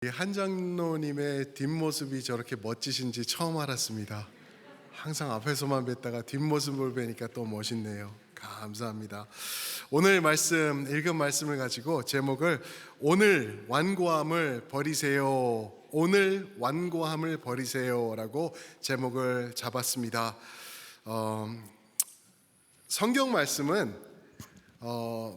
이 한장로님의 뒷모습이 저렇게 멋지신지 처음 알았습니다. 항상 앞에서만 뵀다가 뒷모습을 뵈니까 또 멋있네요. 감사합니다. 오늘 말씀, 읽은 말씀을 가지고 제목을 오늘 완고함을 버리세요, 오늘 완고함을 버리세요 라고 제목을 잡았습니다. 성경 말씀은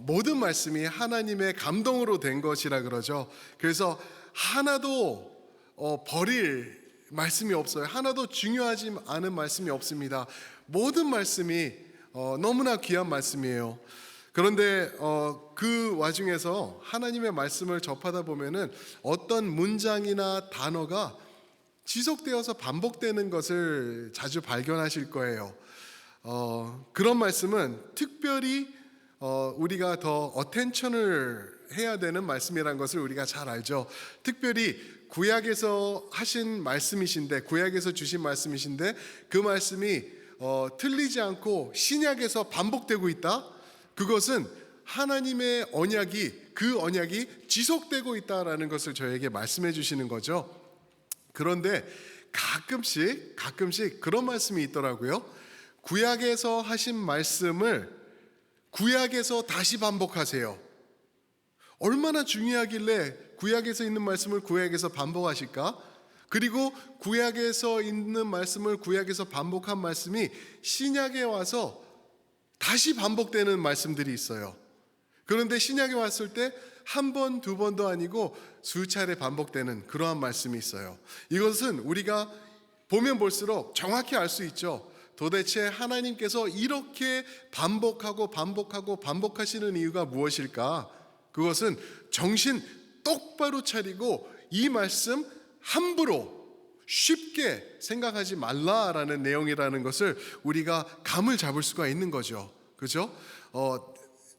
모든 말씀이 하나님의 감동으로 된 것이라 그러죠. 그래서 하나도 버릴 말씀이 없어요. 하나도 중요하지 않은 말씀이 없습니다. 모든 말씀이 너무나 귀한 말씀이에요. 그런데 그 와중에서 하나님의 말씀을 접하다 보면은 어떤 문장이나 단어가 지속되어서 반복되는 것을 자주 발견하실 거예요. 그런 말씀은 특별히 우리가 더 어텐션을 해야 되는 말씀이라는 것을 우리가 잘 알죠. 특별히 구약에서 하신 말씀이신데, 구약에서 주신 말씀이신데 그 말씀이 틀리지 않고 신약에서 반복되고 있다. 그것은 하나님의 언약이, 그 언약이 지속되고 있다라는 것을 저에게 말씀해 주시는 거죠. 그런데 가끔씩 그런 말씀이 있더라고요. 구약에서 하신 말씀을 구약에서 다시 반복하세요. 얼마나 중요하길래 구약에서 있는 말씀을 구약에서 반복하실까? 그리고 구약에서 있는 말씀을 구약에서 반복한 말씀이 신약에 와서 다시 반복되는 말씀들이 있어요. 그런데 신약에 왔을 때 한 번, 두 번도 아니고 수차례 반복되는 그러한 말씀이 있어요. 이것은 우리가 보면 볼수록 정확히 알 수 있죠. 도대체 하나님께서 이렇게 반복하시는 이유가 무엇일까? 그것은 정신 똑바로 차리고 이 말씀 함부로 쉽게 생각하지 말라라는 내용이라는 것을 우리가 감을 잡을 수가 있는 거죠. 그죠?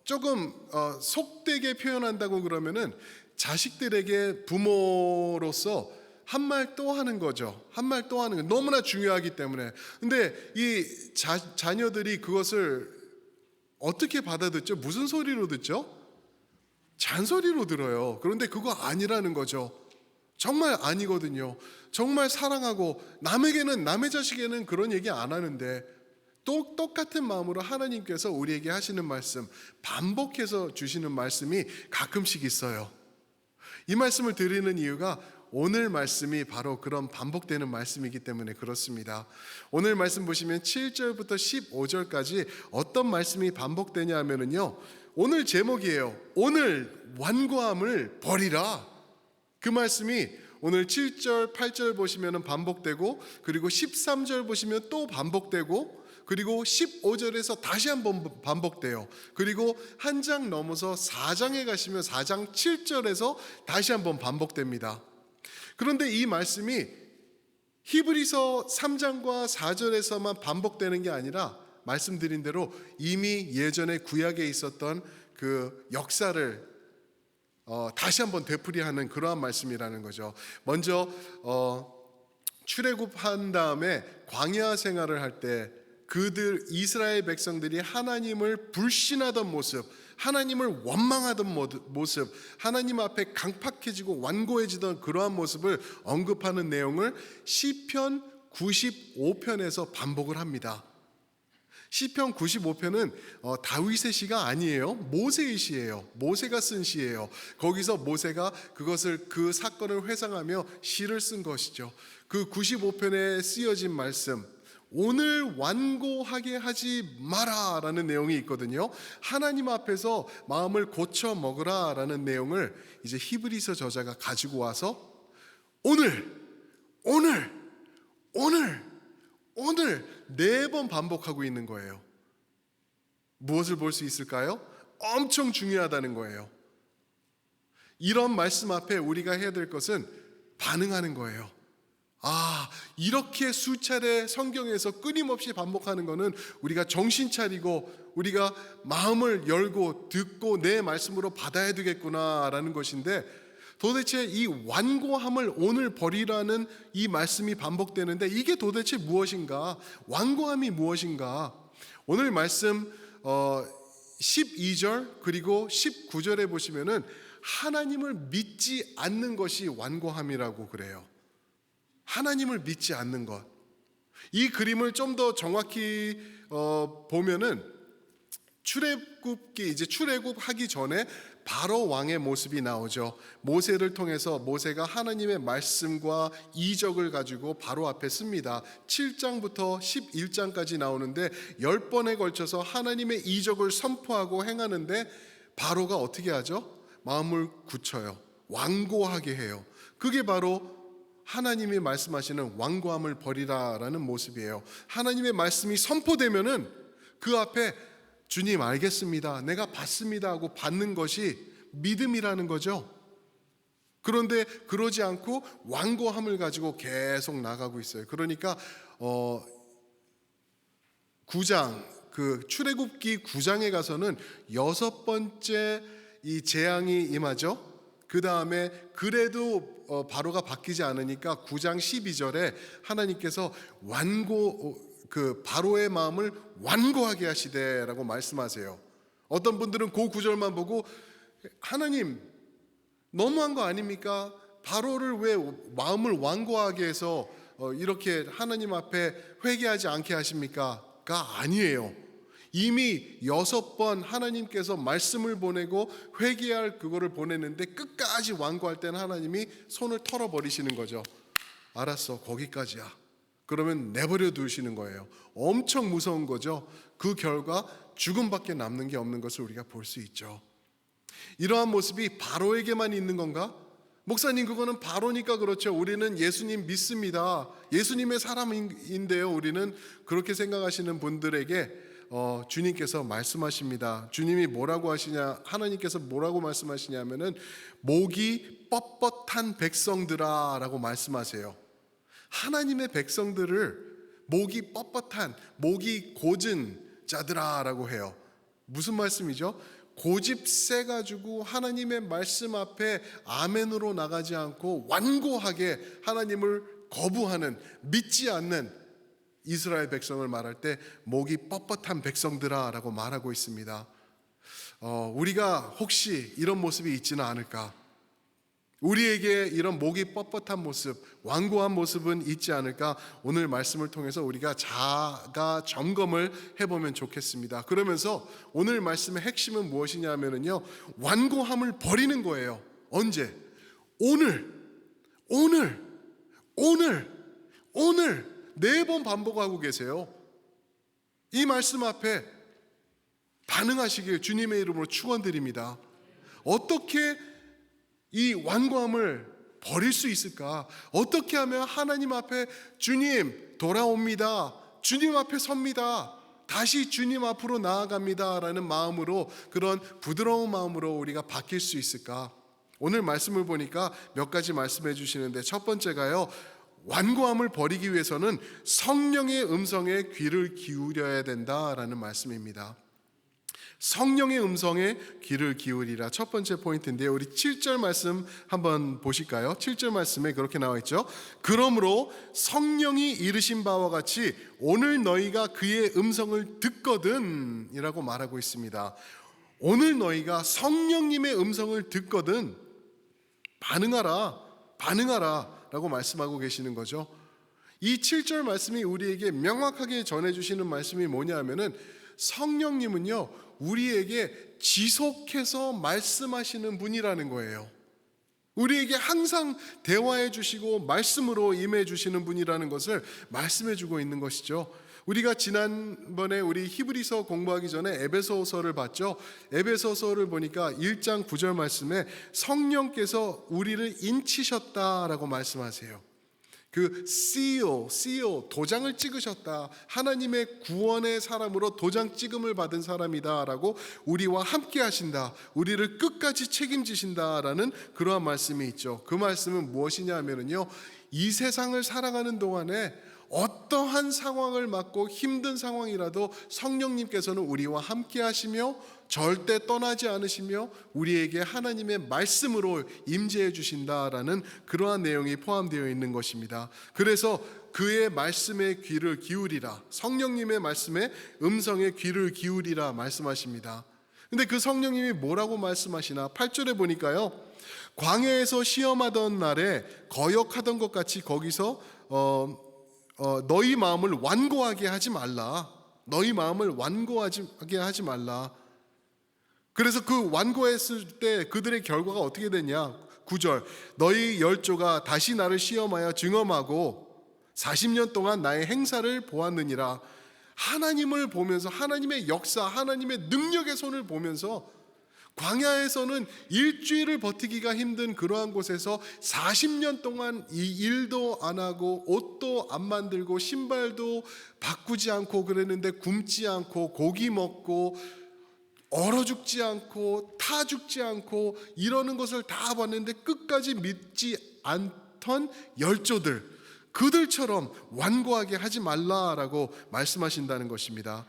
조금 속되게 표현한다고 그러면은 자식들에게 부모로서 한 말 또 하는 거죠. 한 말 또 하는 거 너무나 중요하기 때문에. 근데 이 자녀들이 그것을 어떻게 받아듣죠? 무슨 소리로 듣죠? 잔소리로 들어요. 그런데 그거 아니라는 거죠. 정말 아니거든요. 정말 사랑하고 남의 자식에는 그런 얘기 안 하는데 또 똑같은 마음으로 하나님께서 우리에게 하시는 말씀, 반복해서 주시는 말씀이 가끔씩 있어요. 이 말씀을 드리는 이유가 오늘 말씀이 바로 그런 반복되는 말씀이기 때문에 그렇습니다. 오늘 말씀 보시면 7절부터 15절까지 어떤 말씀이 반복되냐 하면은요, 오늘 제목이에요. 오늘 완고함을 버리라. 그 말씀이 오늘 7절, 8절 보시면 반복되고, 그리고 13절 보시면 또 반복되고, 그리고 15절에서 다시 한번 반복돼요. 그리고 한 장 넘어서 4장에 가시면 4장 7절에서 다시 한번 반복됩니다. 그런데 이 말씀이 히브리서 3장과 4절에서만 반복되는 게 아니라 말씀드린 대로 이미 예전에 구약에 있었던 그 역사를 다시 한번 되풀이하는 그러한 말씀이라는 거죠. 먼저 출애굽한 다음에 광야 생활을 할 때 그들 이스라엘 백성들이 하나님을 불신하던 모습, 하나님을 원망하던 모습, 하나님 앞에 강팍해지고 완고해지던 그러한 모습을 언급하는 내용을 시편 95편에서 반복을 합니다. 시편 95편은 다윗의 시가 아니에요. 모세의 시예요. 모세가 쓴 시예요. 거기서 모세가 그 사건을 회상하며 시를 쓴 것이죠. 그 95편에 쓰여진 말씀, 오늘 완고하게 하지 마라 라는 내용이 있거든요. 하나님 앞에서 마음을 고쳐 먹으라 라는 내용을 이제 히브리서 저자가 가지고 와서 오늘 4번 반복하고 있는 거예요. 무엇을 볼 수 있을까요? 엄청 중요하다는 거예요. 이런 말씀 앞에 우리가 해야 될 것은 반응하는 거예요. 이렇게 수차례 성경에서 끊임없이 반복하는 것은 우리가 정신 차리고 우리가 마음을 열고 듣고 내 말씀으로 받아야 되겠구나라는 것인데, 도대체 이 완고함을 오늘 버리라는 이 말씀이 반복되는데 이게 도대체 무엇인가? 완고함이 무엇인가? 오늘 말씀 12절 그리고 19절에 보시면은 하나님을 믿지 않는 것이 완고함이라고 그래요. 하나님을 믿지 않는 것. 이 그림을 좀 더 정확히 보면은 출애굽하기 전에 바로 왕의 모습이 나오죠. 모세를 통해서 모세가 하나님의 말씀과 이적을 가지고 바로 앞에 씁니다. 7장부터 11장까지 나오는데 10번에 걸쳐서 하나님의 이적을 선포하고 행하는데 바로가 어떻게 하죠? 마음을 굳혀요. 완고하게 해요. 그게 바로 하나님이 말씀하시는 완고함을 버리라라는 모습이에요. 하나님의 말씀이 선포되면은 그 앞에 주님 알겠습니다, 내가 받습니다 하고 받는 것이 믿음이라는 거죠. 그런데 그러지 않고 완고함을 가지고 계속 나가고 있어요. 그러니까 9장 출애굽기 9장에 가서는 6번째 이 재앙이 임하죠. 그 다음에 그래도 바로가 바뀌지 않으니까 9장 12절에 하나님께서 바로의 마음을 완고하게 하시되라고 말씀하세요. 어떤 분들은 그 구절만 보고 하나님 너무한 거 아닙니까? 바로를 왜 마음을 완고하게 해서 이렇게 하나님 앞에 회개하지 않게 하십니까? 가 아니에요. 이미 6번 하나님께서 말씀을 보내고 회개할 그거를 보냈는데 끝까지 완고할 때는 하나님이 손을 털어버리시는 거죠. 알았어, 거기까지야. 그러면 내버려 두시는 거예요. 엄청 무서운 거죠. 그 결과 죽음밖에 남는 게 없는 것을 우리가 볼 수 있죠. 이러한 모습이 바로에게만 있는 건가? 목사님, 그거는 바로니까 그렇죠. 우리는 예수님 믿습니다. 예수님의 사람인데요. 우리는 그렇게 생각하시는 분들에게 주님께서 말씀하십니다. 주님이 뭐라고 하시냐, 하나님께서 뭐라고 말씀하시냐면은 목이 뻣뻣한 백성들아 라고 말씀하세요. 하나님의 백성들을 목이 뻣뻣한, 목이 고진 자들아 라고 해요. 무슨 말씀이죠? 고집 세가지고 하나님의 말씀 앞에 아멘으로 나가지 않고 완고하게 하나님을 거부하는, 믿지 않는 이스라엘 백성을 말할 때 목이 뻣뻣한 백성들아 라고 말하고 있습니다. 우리가 혹시 이런 모습이 있지는 않을까? 우리에게 이런 목이 뻣뻣한 모습, 완고한 모습은 있지 않을까? 오늘 말씀을 통해서 우리가 자가 점검을 해보면 좋겠습니다. 그러면서 오늘 말씀의 핵심은 무엇이냐면요, 완고함을 버리는 거예요. 언제? 오늘 4번 반복하고 계세요. 이 말씀 앞에 반응하시길 주님의 이름으로 축원드립니다. 어떻게 이 완고함을 버릴 수 있을까? 어떻게 하면 하나님 앞에 주님 돌아옵니다, 주님 앞에 섭니다, 다시 주님 앞으로 나아갑니다 라는 마음으로, 그런 부드러운 마음으로 우리가 바뀔 수 있을까? 오늘 말씀을 보니까 몇 가지 말씀해 주시는데, 첫 번째가요, 완고함을 버리기 위해서는 성령의 음성에 귀를 기울여야 된다라는 말씀입니다. 성령의 음성에 귀를 기울이라, 첫 번째 포인트인데요. 우리 7절 말씀 한번 보실까요? 7절 말씀에 그렇게 나와 있죠. 그러므로 성령이 이르신 바와 같이 오늘 너희가 그의 음성을 듣거든 이라고 말하고 있습니다. 오늘 너희가 성령님의 음성을 듣거든 반응하라 라고 말씀하고 계시는 거죠. 이 7절 말씀이 우리에게 명확하게 전해주시는 말씀이 뭐냐 하면은, 성령님은요 우리에게 지속해서 말씀하시는 분이라는 거예요. 우리에게 항상 대화해 주시고 말씀으로 임해 주시는 분이라는 것을 말씀해 주고 있는 것이죠. 우리가 지난번에 우리 히브리서 공부하기 전에 에베소서를 봤죠. 에베소서를 보니까 1장 9절 말씀에 성령께서 우리를 인치셨다라고 말씀하세요. 그 seal, 도장을 찍으셨다, 하나님의 구원의 사람으로 도장 찍음을 받은 사람이다라고 우리와 함께 하신다, 우리를 끝까지 책임지신다라는 그러한 말씀이 있죠. 그 말씀은 무엇이냐 하면요, 이 세상을 살아가는 동안에 어떠한 상황을 맞고 힘든 상황이라도 성령님께서는 우리와 함께 하시며 절대 떠나지 않으시며 우리에게 하나님의 말씀으로 임재해 주신다라는 그러한 내용이 포함되어 있는 것입니다. 그래서 그의 말씀에 귀를 기울이라, 성령님의 말씀에 음성에 귀를 기울이라 말씀하십니다. 근데 그 성령님이 뭐라고 말씀하시나? 8절에 보니까요, 광야에서 시험하던 날에 거역하던 것 같이 거기서 너희 마음을 완고하게 하지 말라. 너희 마음을 완고하게 하지 말라. 그래서 그 완고했을 때 그들의 결과가 어떻게 되냐? 9절, 너희 열조가 다시 나를 시험하여 증험하고 40년 동안 나의 행사를 보았느니라. 하나님을 보면서, 하나님의 역사, 하나님의 능력의 손을 보면서 광야에서는 일주일을 버티기가 힘든 그러한 곳에서 40년 동안 이 일도 안 하고 옷도 안 만들고 신발도 바꾸지 않고 그랬는데, 굶지 않고 고기 먹고 얼어 죽지 않고 타 죽지 않고 이러는 것을 다 봤는데 끝까지 믿지 않던 열조들, 그들처럼 완고하게 하지 말라라고 말씀하신다는 것입니다.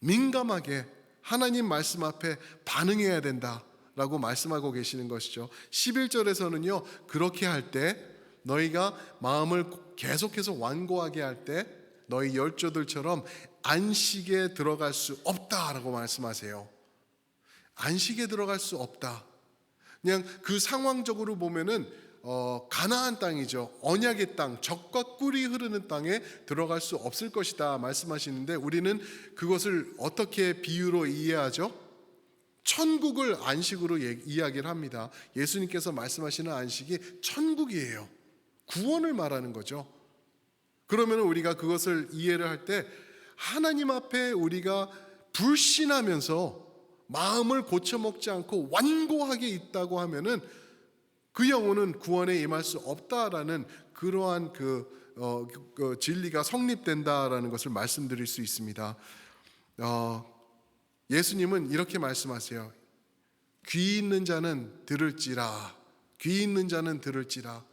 민감하게 하나님 말씀 앞에 반응해야 된다라고 말씀하고 계시는 것이죠. 11절에서는요, 그렇게 할 때, 너희가 마음을 계속해서 완고하게 할 때 너희 열조들처럼 안식에 들어갈 수 없다라고 말씀하세요. 안식에 들어갈 수 없다. 그냥 그 상황적으로 보면은 가나안 땅이죠. 언약의 땅, 젖과 꿀이 흐르는 땅에 들어갈 수 없을 것이다 말씀하시는데, 우리는 그것을 어떻게 비유로 이해하죠? 천국을 안식으로 이야기를 합니다. 예수님께서 말씀하시는 안식이 천국이에요. 구원을 말하는 거죠. 그러면 우리가 그것을 이해를 할 때, 하나님 앞에 우리가 불신하면서 마음을 고쳐먹지 않고 완고하게 있다고 하면은 그 영혼은 구원에 임할 수 없다라는 그러한 그 진리가 성립된다라는 것을 말씀드릴 수 있습니다. 예수님은 이렇게 말씀하세요. 귀 있는 자는 들을지라. 귀 있는 자는 들을지라.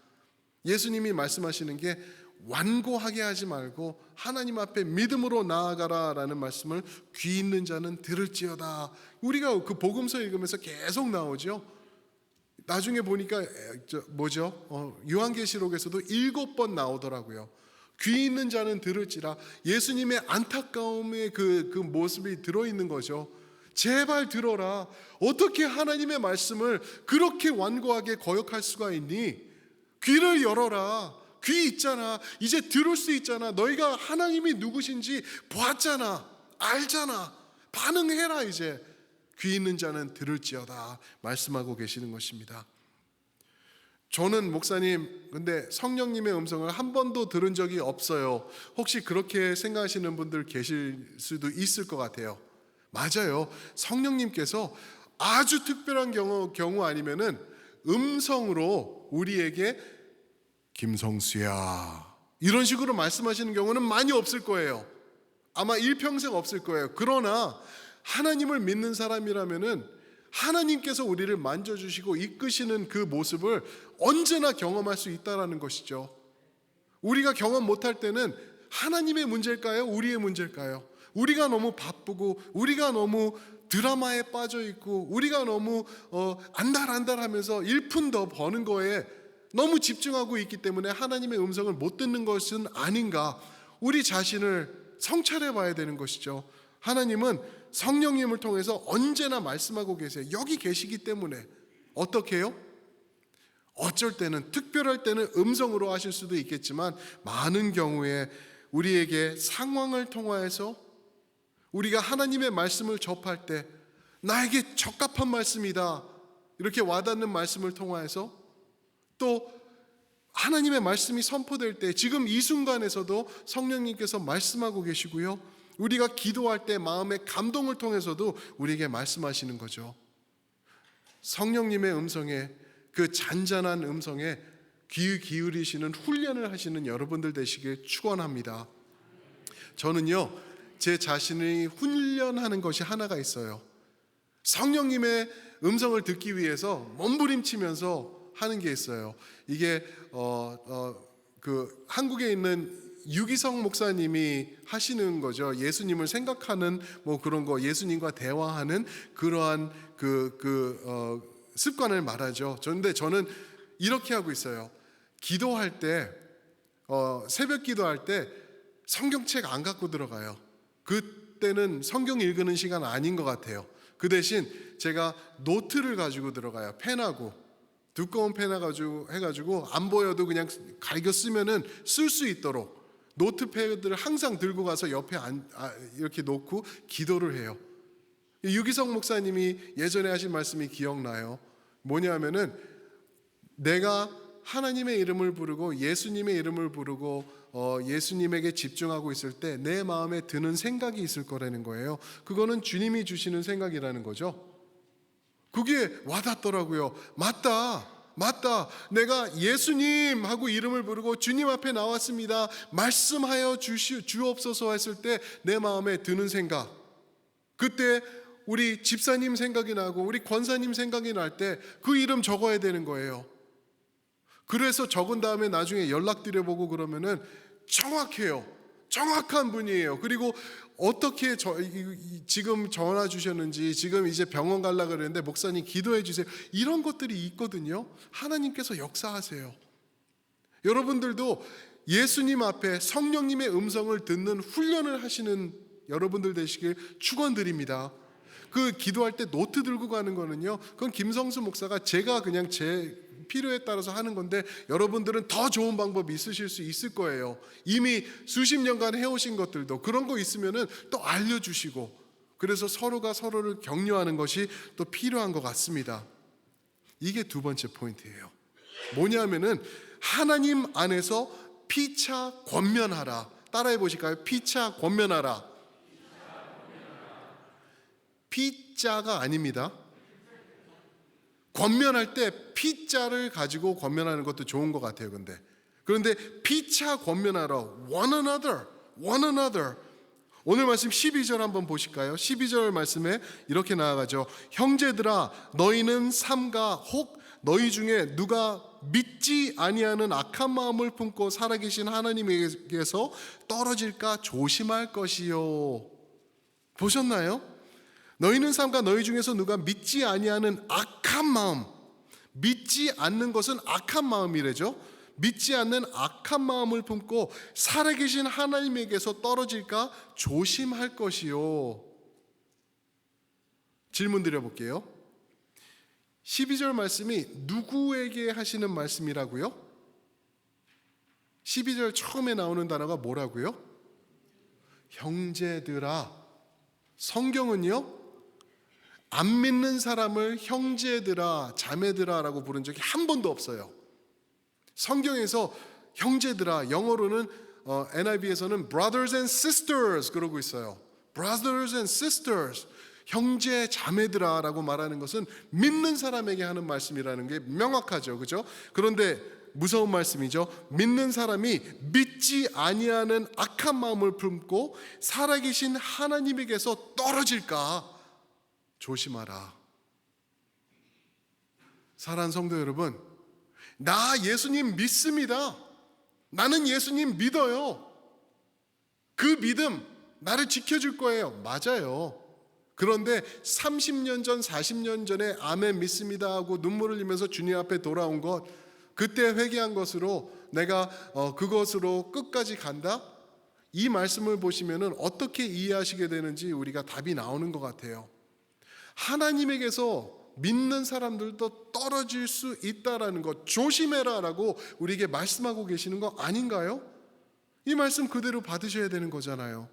예수님이 말씀하시는 게 완고하게 하지 말고 하나님 앞에 믿음으로 나아가라라는 말씀을, 귀 있는 자는 들을지어다. 우리가 그 복음서 읽으면서 계속 나오죠. 나중에 보니까 요한계시록에서도 7번 나오더라고요. 귀 있는 자는 들을지라. 예수님의 안타까움의 그 모습이 들어있는 거죠. 제발 들어라. 어떻게 하나님의 말씀을 그렇게 완고하게 거역할 수가 있니? 귀를 열어라. 귀 있잖아. 이제 들을 수 있잖아. 너희가 하나님이 누구신지 봤잖아. 알잖아. 반응해라. 이제 귀 있는 자는 들을지어다 말씀하고 계시는 것입니다. 저는 목사님, 근데 성령님의 음성을 한 번도 들은 적이 없어요. 혹시 그렇게 생각하시는 분들 계실 수도 있을 것 같아요. 맞아요. 성령님께서 아주 특별한 경우 아니면은 음성으로 우리에게 김성수야 이런 식으로 말씀하시는 경우는 많이 없을 거예요. 아마 일평생 없을 거예요. 그러나 하나님을 믿는 사람이라면은 하나님께서 우리를 만져주시고 이끄시는 그 모습을 언제나 경험할 수 있다라는 것이죠. 우리가 경험 못할 때는 하나님의 문제일까요? 우리의 문제일까요? 우리가 너무 바쁘고 우리가 너무 드라마에 빠져 있고 우리가 너무 안달안달하면서 일푼 더 버는 거에 너무 집중하고 있기 때문에 하나님의 음성을 못 듣는 것은 아닌가? 우리 자신을 성찰해 봐야 되는 것이죠. 하나님은 성령님을 통해서 언제나 말씀하고 계세요. 여기 계시기 때문에. 어떻게 해요? 어쩔 때는, 특별할 때는 음성으로 하실 수도 있겠지만, 많은 경우에 우리에게 상황을 통하여서 우리가 하나님의 말씀을 접할 때 나에게 적합한 말씀이다 이렇게 와닿는 말씀을 통하여서, 또 하나님의 말씀이 선포될 때 지금 이 순간에서도 성령님께서 말씀하고 계시고요, 우리가 기도할 때 마음의 감동을 통해서도 우리에게 말씀하시는 거죠. 성령님의 음성에, 그 잔잔한 음성에 귀 기울이시는 훈련을 하시는 여러분들 되시길 축원합니다. 저는요, 제 자신이 훈련하는 것이 하나가 있어요. 성령님의 음성을 듣기 위해서 몸부림치면서 하는 게 있어요. 이게 그 한국에 있는 유기성 목사님이 하시는 거죠. 예수님을 생각하는 뭐 그런 거, 예수님과 대화하는 그러한 습관을 말하죠. 그런데 저는 이렇게 하고 있어요. 기도할 때, 새벽 기도할 때 성경책 안 갖고 들어가요. 그때 때는 성경 읽는 시간 아닌 것 같아요. 그 대신 제가 노트를 가지고 들어가요. 펜하고 두꺼운 펜 해가지고 안 보여도 그냥 갈겨 쓰면은 쓸 수 있도록 노트패드를 항상 들고 가서 옆에 이렇게 놓고 기도를 해요. 유기성 목사님이 예전에 하신 말씀이 기억나요. 뭐냐면은 내가 하나님의 이름을 부르고 예수님의 이름을 부르고 예수님에게 집중하고 있을 때 내 마음에 드는 생각이 있을 거라는 거예요. 그거는 주님이 주시는 생각이라는 거죠. 그게 와닿더라고요. 맞다. 내가 예수님 하고 이름을 부르고 주님 앞에 나왔습니다. 말씀하여 주옵소서 했을 때 내 마음에 드는 생각, 그때 우리 집사님 생각이 나고 우리 권사님 생각이 날 때 그 이름 적어야 되는 거예요. 그래서 적은 다음에 나중에 연락드려보고 그러면은 정확해요. 정확한 분이에요. 그리고 어떻게 지금 전화 주셨는지, 지금 이제 병원 가려고 그러는데 목사님 기도해 주세요, 이런 것들이 있거든요. 하나님께서 역사하세요. 여러분들도 예수님 앞에 성령님의 음성을 듣는 훈련을 하시는 여러분들 되시길 축원드립니다. 그 기도할 때 노트 들고 가는 거는요, 그건 김성수 목사가 제가 그냥 제 필요에 따라서 하는 건데 여러분들은 더 좋은 방법이 있으실 수 있을 거예요. 이미 수십 년간 해오신 것들도 그런 거 있으면은 또 알려주시고, 그래서 서로가 서로를 격려하는 것이 또 필요한 것 같습니다. 이게 두 번째 포인트예요. 뭐냐면은 하나님 안에서 피차 권면하라. 따라해 보실까요? 피차 권면하라. 피자가 아닙니다. 권면할 때 피자를 가지고 권면하는 것도 좋은 것 같아요. 그런데 피차 권면하라. one another. 오늘 말씀 12절 한번 보실까요? 12절 말씀에 이렇게 나아가죠. 형제들아, 너희는 삼가 혹 너희 중에 누가 믿지 아니하는 악한 마음을 품고 살아계신 하나님에게서 떨어질까 조심할 것이요. 보셨나요? 너희는 삼가 너희 중에서 누가 믿지 아니하는 악한 마음, 믿지 않는 것은 악한 마음이래죠. 믿지 않는 악한 마음을 품고 살아계신 하나님에게서 떨어질까 조심할 것이요. 질문 드려볼게요. 12절 말씀이 누구에게 하시는 말씀이라고요? 12절 처음에 나오는 단어가 뭐라고요? 형제들아. 성경은요, 안 믿는 사람을 형제들아, 자매들아 라고 부른 적이 한 번도 없어요. 성경에서 형제들아, 영어로는 NIV에서는 brothers and sisters 그러고 있어요. brothers and sisters, 형제 자매들아 라고 말하는 것은 믿는 사람에게 하는 말씀이라는 게 명확하죠. 그죠? 그런데 무서운 말씀이죠. 믿는 사람이 믿지 아니하는 악한 마음을 품고 살아계신 하나님에게서 떨어질까 조심하라. 사랑하는 성도 여러분, 나 예수님 믿습니다. 나는 예수님 믿어요. 그 믿음 나를 지켜줄 거예요. 맞아요. 그런데 30년 전, 40년 전에 아멘 믿습니다 하고 눈물을 흘리면서 주님 앞에 돌아온 것, 그때 회개한 것으로 내가 그것으로 끝까지 간다? 이 말씀을 보시면은 어떻게 이해하시게 되는지 우리가 답이 나오는 것 같아요. 하나님에게서 믿는 사람들도 떨어질 수 있다라는 것, 조심해라라고 우리에게 말씀하고 계시는 거 아닌가요? 이 말씀 그대로 받으셔야 되는 거잖아요.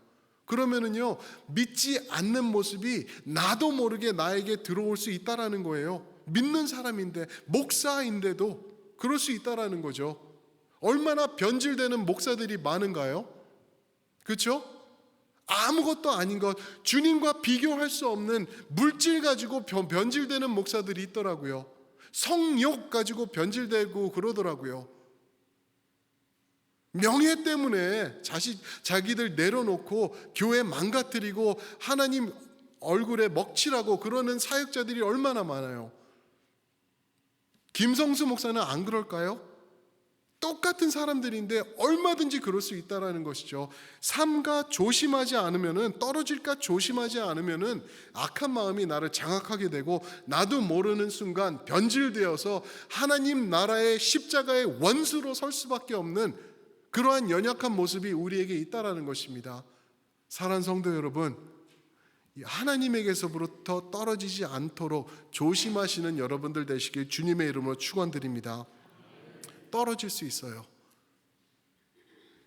그러면은요, 믿지 않는 모습이 나도 모르게 나에게 들어올 수 있다라는 거예요. 믿는 사람인데, 목사인데도 그럴 수 있다라는 거죠. 얼마나 변질되는 목사들이 많은가요? 그렇죠? 아무것도 아닌 것, 주님과 비교할 수 없는 물질 가지고 변질되는 목사들이 있더라고요. 성욕 가지고 변질되고 그러더라고요. 명예 때문에 자기들 내려놓고 교회 망가뜨리고 하나님 얼굴에 먹칠하고 그러는 사역자들이 얼마나 많아요. 김성수 목사는 안 그럴까요? 똑같은 사람들인데 얼마든지 그럴 수 있다는 것이죠. 삼가 조심하지 않으면은, 떨어질까 조심하지 않으면은 악한 마음이 나를 장악하게 되고 나도 모르는 순간 변질되어서 하나님 나라의 십자가의 원수로 설 수밖에 없는 그러한 연약한 모습이 우리에게 있다라는 것입니다. 사랑하는 성도 여러분, 하나님에게서부터 떨어지지 않도록 조심하시는 여러분들 되시길 주님의 이름으로 축원드립니다. 떨어질 수 있어요.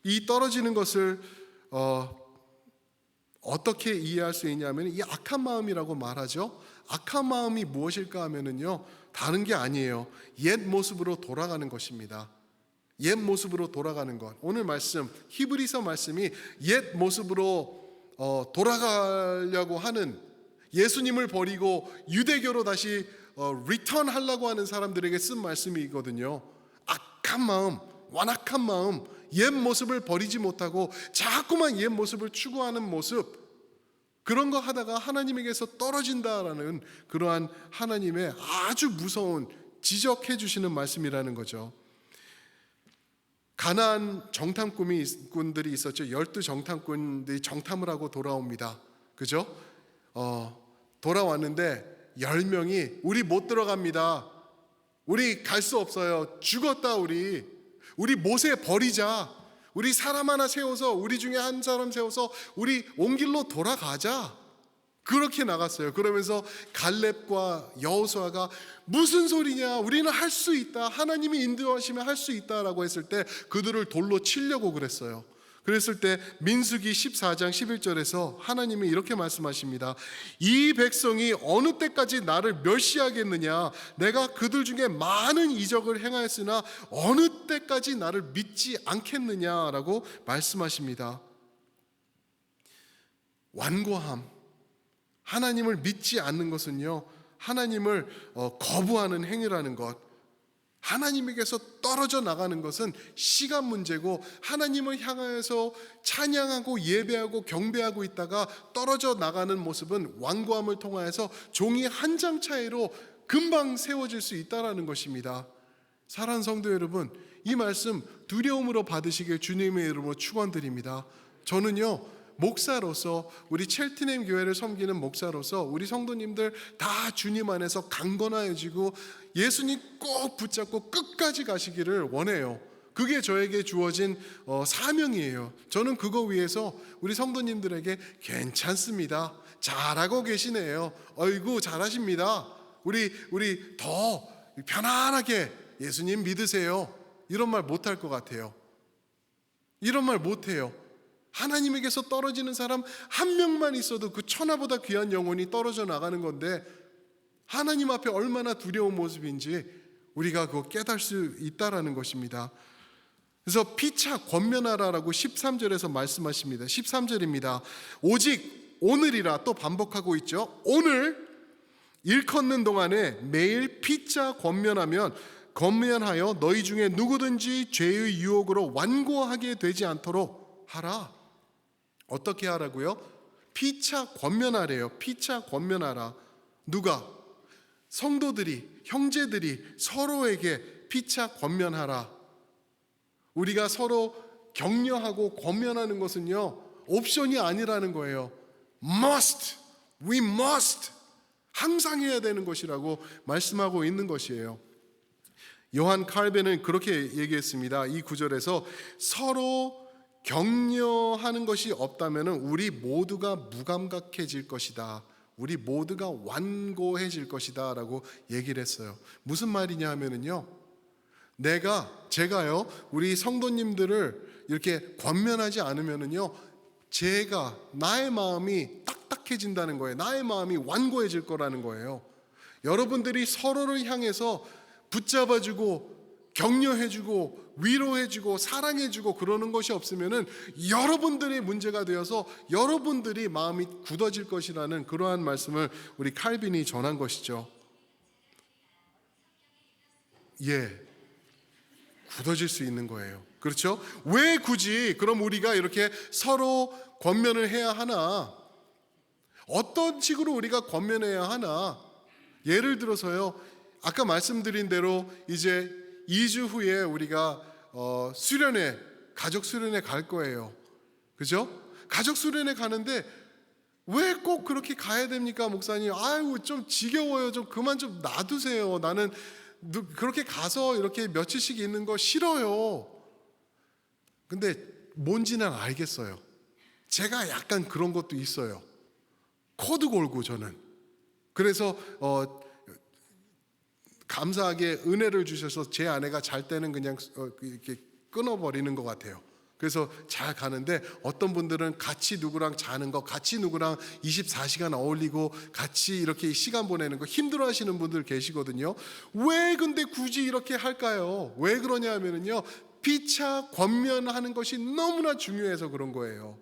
이 떨어지는 것을 어떻게 이해할 수 있냐면 이 악한 마음이라고 말하죠. 악한 마음이 무엇일까 하면은요, 다른 게 아니에요. 옛 모습으로 돌아가는 것입니다. 옛 모습으로 돌아가는 것. 오늘 말씀 히브리서 말씀이 옛 모습으로 돌아가려고 하는, 예수님을 버리고 유대교로 다시 리턴 하려고 하는 사람들에게 쓴 말씀이거든요. 악한 마음, 완악한 마음, 옛 모습을 버리지 못하고 자꾸만 옛 모습을 추구하는 모습, 그런 거 하다가 하나님에게서 떨어진다라는 그러한 하나님의 아주 무서운 지적해 주시는 말씀이라는 거죠. 가나안 정탐꾼들이 있었죠. 12 정탐꾼들이 정탐을 하고 돌아옵니다. 그죠? 돌아왔는데 10명이 우리 못 들어갑니다. 우리 갈 수 없어요. 죽었다 우리 못에 버리자. 우리 사람 하나 세워서, 우리 중에 한 사람 세워서 우리 온 길로 돌아가자. 그렇게 나갔어요. 그러면서 갈렙과 여호수아가 무슨 소리냐, 우리는 할 수 있다, 하나님이 인도하시면 할 수 있다라고 했을 때 그들을 돌로 치려고 그랬어요. 그랬을 때 민수기 14장 11절에서 하나님이 이렇게 말씀하십니다. 이 백성이 어느 때까지 나를 멸시하겠느냐, 내가 그들 중에 많은 이적을 행하였으나 어느 때까지 나를 믿지 않겠느냐라고 말씀하십니다. 완고함, 하나님을 믿지 않는 것은요, 하나님을 거부하는 행위라는 것, 하나님에게서 떨어져 나가는 것은 시간 문제고, 하나님을 향하여서 찬양하고 예배하고 경배하고 있다가 떨어져 나가는 모습은 완고함을 통하여서 종이 한 장 차이로 금방 세워질 수 있다는 것입니다. 사랑하는 성도 여러분, 이 말씀 두려움으로 받으시길 주님의 이름으로 축원드립니다. 저는요, 목사로서, 우리 첼트넴 교회를 섬기는 목사로서 우리 성도님들 다 주님 안에서 강건하여지고 예수님 꼭 붙잡고 끝까지 가시기를 원해요. 그게 저에게 주어진 사명이에요. 저는 그거 위해서 우리 성도님들에게 괜찮습니다, 잘하고 계시네요, 어이구 잘하십니다, 우리 더 편안하게 예수님 믿으세요, 이런 말 못할 것 같아요. 이런 말 못해요. 하나님에게서 떨어지는 사람 한 명만 있어도 그 천하보다 귀한 영혼이 떨어져 나가는 건데, 하나님 앞에 얼마나 두려운 모습인지 우리가 그거 깨달을 수 있다라는 것입니다. 그래서 피차 권면하라라고 13절에서 말씀하십니다. 13절입니다. 오직 오늘이라, 또 반복하고 있죠. 오늘 일컫는 동안에 매일 피차 권면하여 너희 중에 누구든지 죄의 유혹으로 완고하게 되지 않도록 하라. 어떻게 하라고요? 피차 권면하래요. 피차 권면하라. 누가? 성도들이, 형제들이 서로에게 피차 권면하라. 우리가 서로 격려하고 권면하는 것은요, 옵션이 아니라는 거예요. Must, we must, 항상 해야 되는 것이라고 말씀하고 있는 것이에요. 요한 칼빈은 그렇게 얘기했습니다. 이 구절에서 서로 격려하는 것이 없다면 우리 모두가 무감각해질 것이다, 우리 모두가 완고해질 것이다 라고 얘기를 했어요. 무슨 말이냐 하면은요, 제가요, 우리 성도님들을 이렇게 권면하지 않으면은요, 나의 마음이 딱딱해진다는 거예요. 나의 마음이 완고해질 거라는 거예요. 여러분들이 서로를 향해서 붙잡아주고 격려해주고 위로해주고 사랑해주고 그러는 것이 없으면은 여러분들의 문제가 되어서 여러분들이 마음이 굳어질 것이라는 그러한 말씀을 우리 칼빈이 전한 것이죠. 굳어질 수 있는 거예요. 그렇죠? 왜 굳이 그럼 우리가 이렇게 서로 권면을 해야 하나? 어떤 식으로 우리가 권면해야 하나? 예를 들어서요, 아까 말씀드린 대로 이제 2주 후에 우리가 가족 수련회 갈 거예요. 그죠? 가족 수련회 가는데 왜 꼭 그렇게 가야 됩니까, 목사님? 아유, 좀 지겨워요. 좀 그만 좀 놔두세요. 나는 그렇게 가서 이렇게 며칠씩 있는 거 싫어요. 근데 뭔지는 알겠어요. 제가 약간 그런 것도 있어요. 코드 골고 저는 그래서 감사하게 은혜를 주셔서 제 아내가 잘 때는 그냥 이렇게 끊어버리는 것 같아요. 그래서 잘 가는데 어떤 분들은 같이 누구랑 자는 거, 같이 누구랑 24시간 어울리고 같이 이렇게 시간 보내는 거 힘들어 하시는 분들 계시거든요. 왜 근데 굳이 이렇게 할까요? 왜 그러냐 하면요, 피차 권면하는 것이 너무나 중요해서 그런 거예요.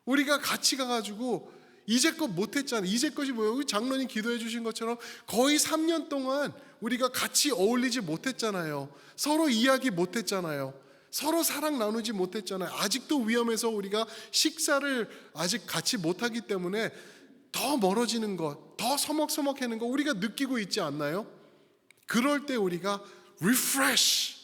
우리가 같이 가가지고 이제껏 못했잖아요. 이제껏이 뭐예요? 우리 장로님 기도해 주신 것처럼 거의 3년 동안 우리가 같이 어울리지 못했잖아요. 서로 이야기 못했잖아요. 서로 사랑 나누지 못했잖아요. 아직도 위험해서 우리가 식사를 아직 같이 못하기 때문에 더 멀어지는 것, 더 서먹서먹해는 거 우리가 느끼고 있지 않나요? 그럴 때 우리가 refresh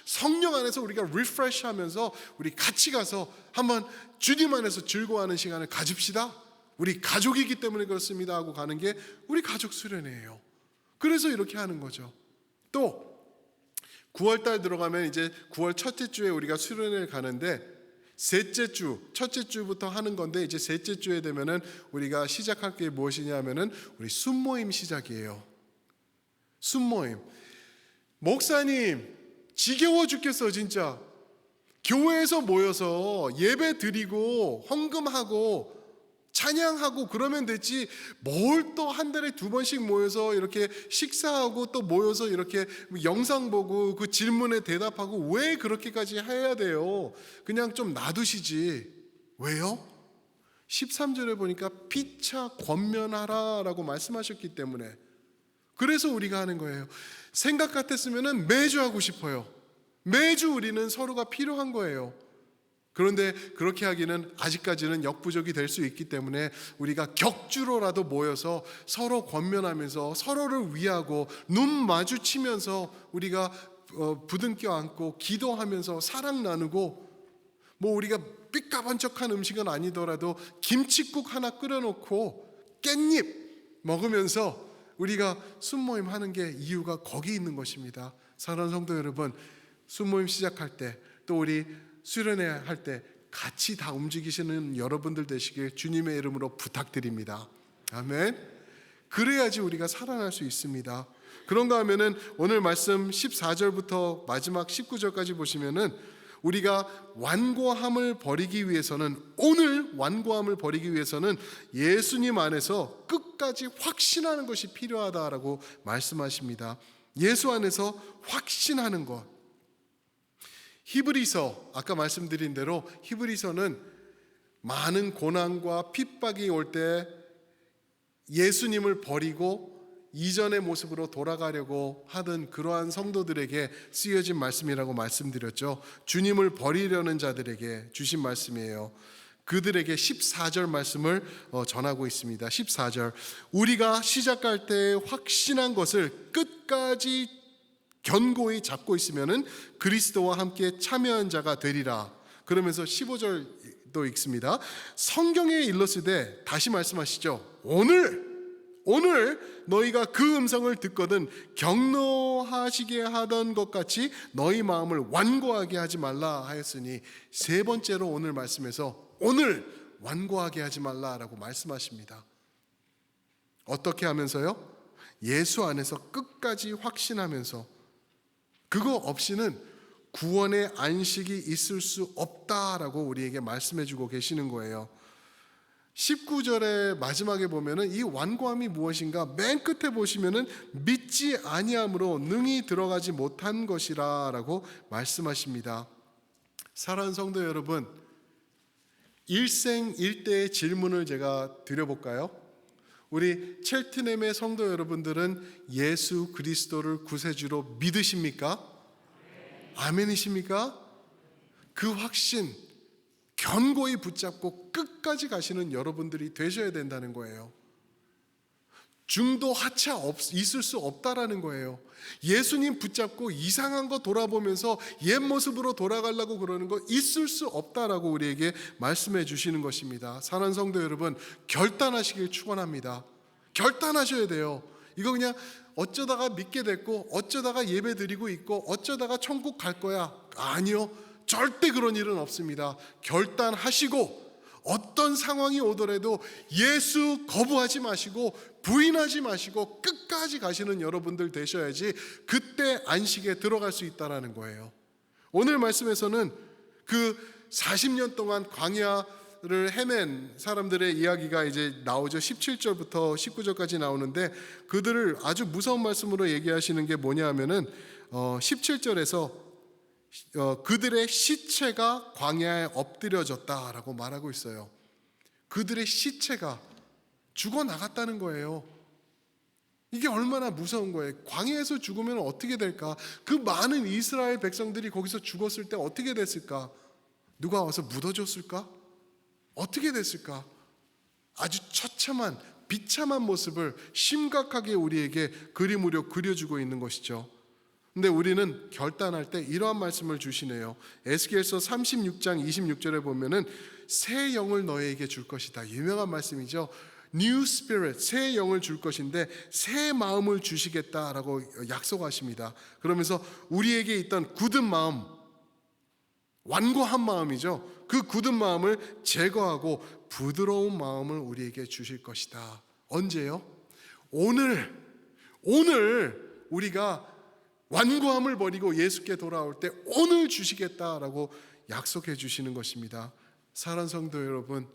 성령 안에서 우리가 refresh 하면서 우리 같이 가서 한번 주님 안에서 즐거워하는 시간을 가집시다. 우리 가족이기 때문에 그렇습니다 하고 가는 게 우리 가족 수련회예요. 그래서 이렇게 하는 거죠. 또 9월달 들어가면 이제 9월 첫째 주에 우리가 수련회를 가는데 셋째 주, 첫째 주부터 하는 건데 이제 셋째 주에 되면은 우리가 시작할 게 무엇이냐 하면은 우리 순모임 시작이에요. 순모임. 목사님 지겨워 죽겠어 진짜. 교회에서 모여서 예배 드리고 헌금하고 찬양하고 그러면 되지 뭘 또 한 달에 2번씩 모여서 이렇게 식사하고 또 모여서 이렇게 영상 보고 그 질문에 대답하고 왜 그렇게까지 해야 돼요? 그냥 좀 놔두시지. 왜요? 13절에 보니까 피차 권면하라라고 말씀하셨기 때문에 그래서 우리가 하는 거예요. 생각 같았으면 매주 하고 싶어요. 매주 우리는 서로가 필요한 거예요. 그런데 그렇게 하기는 아직까지는 역부족이 될 수 있기 때문에 우리가 격주로라도 모여서 서로 권면하면서 서로를 위하고 눈 마주치면서 우리가 부둥켜 안고 기도하면서 사랑 나누고 뭐 우리가 삐까번쩍한 음식은 아니더라도 김칫국 하나 끓여놓고 깻잎 먹으면서 우리가 순모임 하는 게 이유가 거기 있는 것입니다. 사랑하는 성도 여러분, 순모임 시작할 때 또 우리 수련회 할 때 같이 다 움직이시는 여러분들 되시길 주님의 이름으로 부탁드립니다. 아멘. 그래야지 우리가 살아날 수 있습니다. 그런가 하면은 오늘 말씀 14절부터 마지막 19절까지 보시면은 우리가 완고함을 버리기 위해서는 오늘 완고함을 버리기 위해서는 예수님 안에서 끝까지 확신하는 것이 필요하다라고 말씀하십니다. 예수 안에서 확신하는 것. 히브리서 아까 말씀드린 대로 히브리서는 많은 고난과 핍박이 올 때 예수님을 버리고 이전의 모습으로 돌아가려고 하던 그러한 성도들에게 쓰여진 말씀이라고 말씀드렸죠. 주님을 버리려는 자들에게 주신 말씀이에요. 그들에게 14절 말씀을 전하고 있습니다. 14절 우리가 시작할 때 확신한 것을 끝까지 견고히 잡고 있으면은 그리스도와 함께 참여한 자가 되리라. 그러면서 15절도 읽습니다. 성경에 일렀으되 다시 말씀하시죠. 오늘 너희가 그 음성을 듣거든 경노하시게 하던 것 같이 너희 마음을 완고하게 하지 말라 하였으니 세 번째로 오늘 말씀에서 오늘 완고하게 하지 말라라고 말씀하십니다. 어떻게 하면서요? 예수 안에서 끝까지 확신하면서 그거 없이는 구원의 안식이 있을 수 없다라고 우리에게 말씀해 주고 계시는 거예요. 19절의 마지막에 보면은 이 완고함이 무엇인가 맨 끝에 보시면은 믿지 아니함으로 능히 들어가지 못한 것이라라고 말씀하십니다. 사랑하는 성도 여러분, 일생일대의 질문을 제가 드려볼까요? 우리 첼트넴의 성도 여러분들은 예수 그리스도를 구세주로 믿으십니까? 아멘이십니까? 그 확신 견고히 붙잡고 끝까지 가시는 여러분들이 되셔야 된다는 거예요. 중도 하차 있을 수 없다라는 거예요. 예수님 붙잡고 이상한 거 돌아보면서 옛 모습으로 돌아가려고 그러는 거 있을 수 없다라고 우리에게 말씀해 주시는 것입니다. 사랑하는 성도 여러분, 결단하시길 축원합니다. 결단하셔야 돼요. 이거 그냥 어쩌다가 믿게 됐고 어쩌다가 예배 드리고 있고 어쩌다가 천국 갈 거야. 아니요. 절대 그런 일은 없습니다. 결단하시고 어떤 상황이 오더라도 예수 거부하지 마시고 부인하지 마시고 끝까지 가시는 여러분들 되셔야지 그때 안식에 들어갈 수 있다라는 거예요. 오늘 말씀에서는 그 40년 동안 광야를 헤맨 사람들의 이야기가 이제 나오죠. 17절부터 19절까지 나오는데 그들을 아주 무서운 말씀으로 얘기하시는 게 뭐냐 하면은 17절에서 그들의 시체가 광야에 엎드려졌다라고 말하고 있어요. 그들의 시체가 죽어나갔다는 거예요. 이게 얼마나 무서운 거예요. 광야에서 죽으면 어떻게 될까? 그 많은 이스라엘 백성들이 거기서 죽었을 때 어떻게 됐을까? 누가 와서 묻어줬을까? 어떻게 됐을까? 아주 처참한 비참한 모습을 심각하게 우리에게 그림으로 그려주고 있는 것이죠. 근데 우리는 결단할 때 이러한 말씀을 주시네요. 에스겔서 36장 26절에 보면은 새 영을 너에게 줄 것이다. 유명한 말씀이죠. New Spirit, 새 영을 줄 것인데 새 마음을 주시겠다라고 약속하십니다. 그러면서 우리에게 있던 굳은 마음, 완고한 마음이죠. 그 굳은 마음을 제거하고 부드러운 마음을 우리에게 주실 것이다. 언제요? 오늘 우리가 완고함을 버리고 예수께 돌아올 때 오늘 주시겠다라고 약속해 주시는 것입니다. 사랑하는 성도 여러분,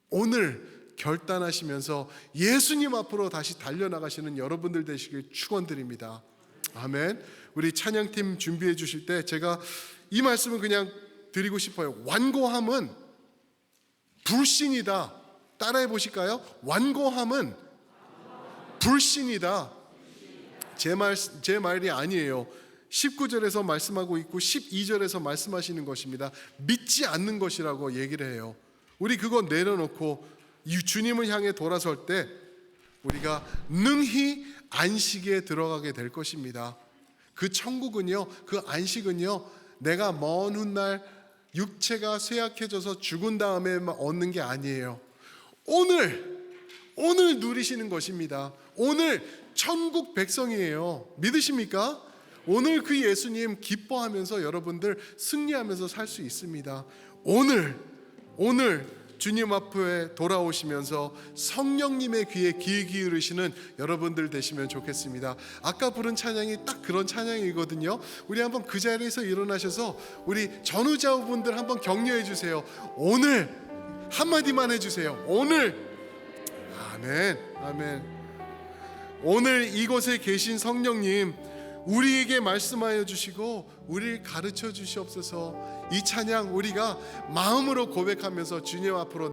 오늘 결단하시면서 예수님 앞으로 다시 달려나가시는 여러분들 되시길 축원드립니다. 아멘. 우리 찬양팀 준비해 주실 때 제가 이 말씀을 그냥 드리고 싶어요. 완고함은 불신이다. 따라해 보실까요? 완고함은 불신이다. 제 말이 아니에요. 19절에서 말씀하고 있고 12절에서 말씀하시는 것입니다. 믿지 않는 것이라고 얘기를 해요. 우리 그거 내려놓고 주님을 향해 돌아설 때 우리가 능히 안식에 들어가게 될 것입니다. 그 천국은요, 그 안식은요, 내가 먼 훗날 육체가 쇠약해져서 죽은 다음에만 얻는 게 아니에요. 오늘 누리시는 것입니다. 오늘 천국 백성이에요. 믿으십니까? 오늘 그 예수님 기뻐하면서 여러분들 승리하면서 살 수 있습니다. 오늘 주님 앞에 돌아오시면서 성령님의 귀에 귀 기울이시는 여러분들 되시면 좋겠습니다. 아까 부른 찬양이 딱 그런 찬양이거든요. 우리 한번 그 자리에서 일어나셔서 우리 전후좌우분들 한번 격려해 주세요. 오늘 한마디만 해주세요. 오늘. 아멘, 아멘. 오늘 이곳에 계신 성령님, 우리에게 말씀하여 주시고 우리를 가르쳐 주시옵소서. 이 찬양 우리가 마음으로 고백하면서 주님 앞으로